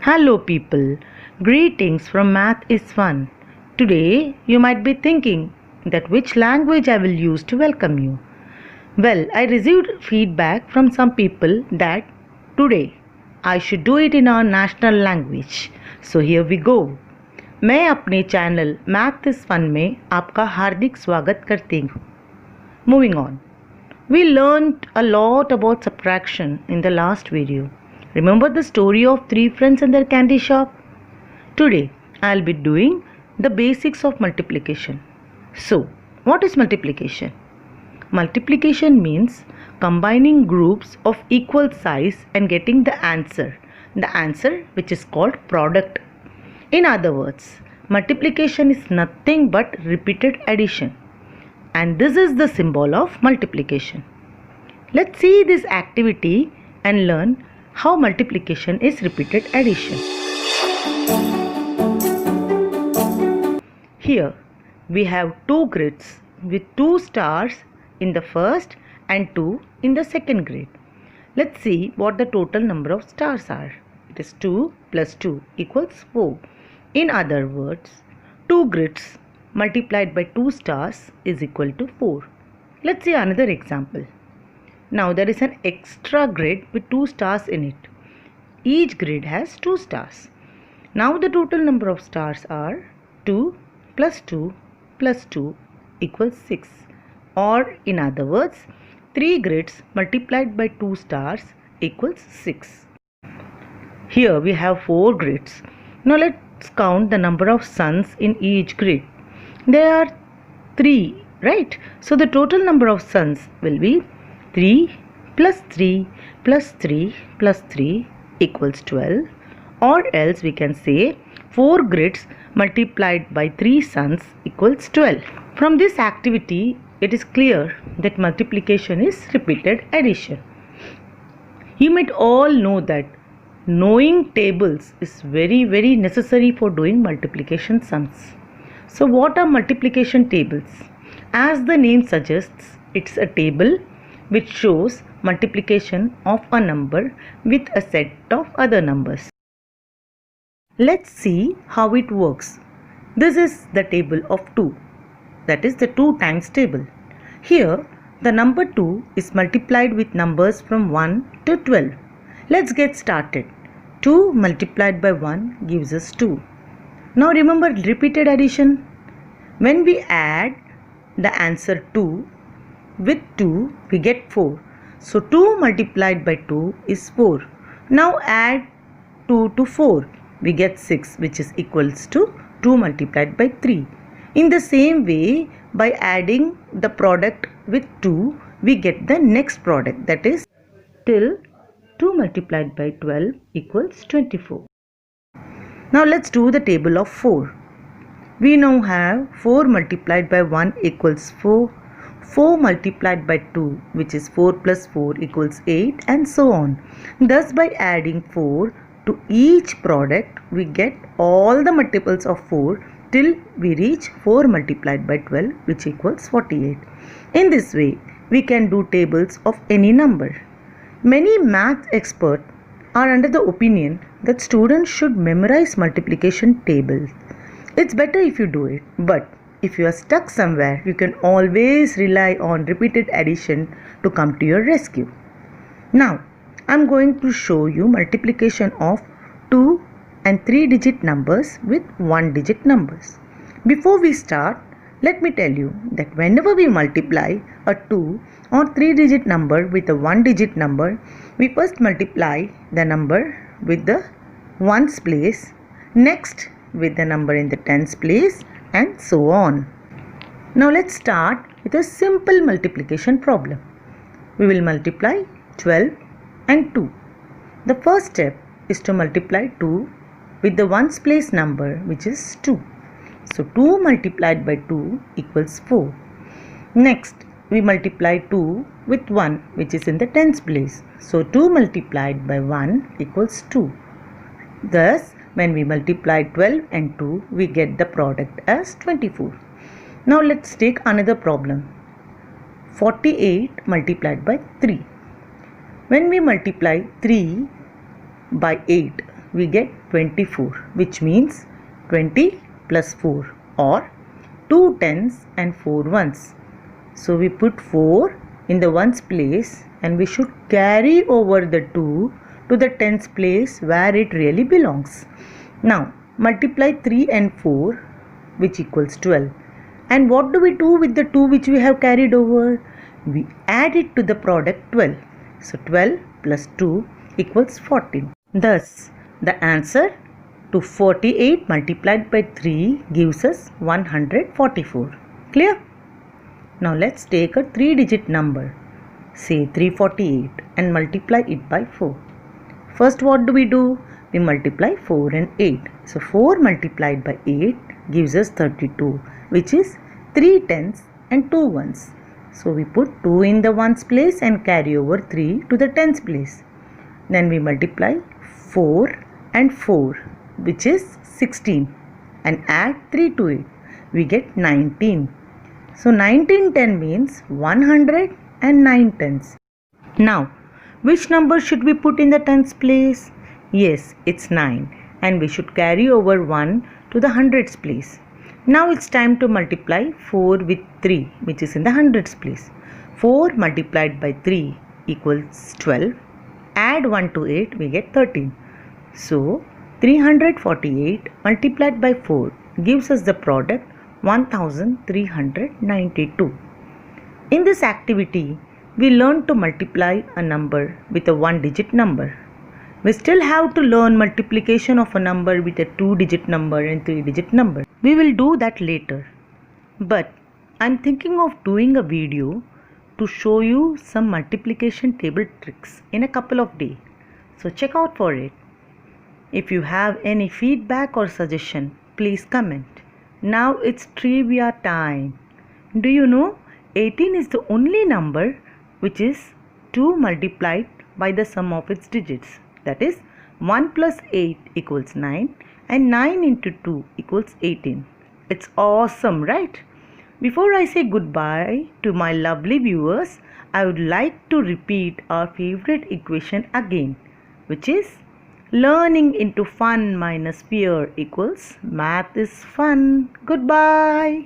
Hello people, greetings from Math is Fun. Today you might be thinking that which language I will use to welcome you. Well, I received feedback from some people that today I should do it in our national language. So here we go. मैं अपने channel math is fun में आपका हार्दिक स्वागत करती हूँ. Moving on. We learned a lot about subtraction in the last video. Remember the story of three friends and their candy shop? Today, I'll be doing the basics of multiplication. So, what is multiplication? Multiplication means combining groups of equal size and getting the answer which is called product. In other words, multiplication is nothing but repeated addition. And this is the symbol of multiplication. Let's see this activity and learn how multiplication is repeated addition. Here we have two grids with 2 stars in the first and 2 in the second grid. Let's see what the total number of stars are. It is 2 plus 2 equals 4. In other words, 2 grids multiplied by 2 stars is equal to 4. Let's see another example. Now there is an extra grid with 2 stars in it. Each grid has 2 stars. Now the total number of stars are 2 plus 2 plus 2 equals 6. Or in other words, 3 grids multiplied by 2 stars equals 6. Here we have 4 grids. Now let's count the number of suns in each grid. There are 3, right? So the total number of suns will be 3 plus 3 plus 3 plus 3 equals 12, or else we can say 4 grids multiplied by 3 suns equals 12. From this activity, it is clear that multiplication is repeated addition. You might all know that knowing tables is very necessary for doing multiplication sums. So what are multiplication tables? As the name suggests, it's a table which shows multiplication of a number with a set of other numbers. Let's see how it works. This is the table of 2. That is the 2 times table. Here the number 2 is multiplied with numbers from 1 to 12. Let's get started. 2 multiplied by 1 gives us 2. Now remember repeated addition. When we add the answer 2 with 2, we get 4. So 2 multiplied by 2 is 4. Now add 2 to 4. We get 6, which is equals to 2 multiplied by 3. In the same way, by adding the product with 2, we get the next product, that is till 2 multiplied by 12 equals 24. Now let's do the table of 4. We now have 4 multiplied by 1 equals 4. 4 multiplied by 2, which is 4 plus 4 equals 8, and so on. Thus by adding 4 to each product, we get all the multiples of 4 till we reach 4 multiplied by 12, which equals 48. In this way, we can do tables of any number. Many math experts are under the opinion that students should memorize multiplication tables. It's better if you do it, but if you are stuck somewhere, you can always rely on repeated addition to come to your rescue. Now, I'm going to show you multiplication of 2 and 3 digit numbers with 1 digit numbers. Before we start, let me tell you that whenever we multiply a 2 or 3 digit number with a 1 digit number, we first multiply the number with the ones place, next with the number in the tens place, and so on. Now let's start with a simple multiplication problem. We will multiply 12 and 2. The first step is to multiply 2 with the ones place number, which is 2. So 2 multiplied by 2 equals 4. Next, we multiply 2 with 1, which is in the tens place. So 2 multiplied by 1 equals 2. Thus, when we multiply 12 and 2, we get the product as 24. Now let's take another problem. 48 multiplied by 3. When we multiply 3 by 8, we get 24, which means 20 plus 4 or 2 tens and 4 ones. So we put 4 in the ones place and we should carry over the 2 to the tens place where it really belongs. Now multiply 3 and 4, which equals 12. And what do we do with the 2 which we have carried over? We add it to the product 12. So 12 plus 2 equals 14. Thus, the answer to 48 multiplied by 3 gives us 144. Clear? Now let's take a 3-digit number, say 348, and multiply it by 4. First, what do? We multiply 4 and 8. So 4 multiplied by 8 gives us 32, which is 3 tens and 2 ones. So we put 2 in the ones place and carry over 3 to the tens place. Then we multiply 4 and 4, which is 16, and add 3 to it. We get 19. So 19 10 means 109 tens. Now, which number should we put in the tens place? Yes, it's 9, and we should carry over 1 to the hundreds place. Now it's time to multiply 4 with 3, which is in the hundreds place. 4 multiplied by 3 equals 12. Add 1 to it, we get 13. So 348 multiplied by 4 gives us the product 1392. In this activity, we learned to multiply a number with a 1-digit number. We still have to learn multiplication of a number with a 2-digit number and 3-digit number. We will do that later. But I'm thinking of doing a video to show you some multiplication table tricks in a couple of days. So check out for it. If you have any feedback or suggestion, please comment. Now it's trivia time. Do you know 18 is the only number which is 2 multiplied by the sum of its digits. That is 1 plus 8 equals 9 and 9 into 2 equals 18. It's awesome, right? Before I say goodbye to my lovely viewers, I would like to repeat our favorite equation again, which is learning into fun minus fear equals math is fun. Goodbye.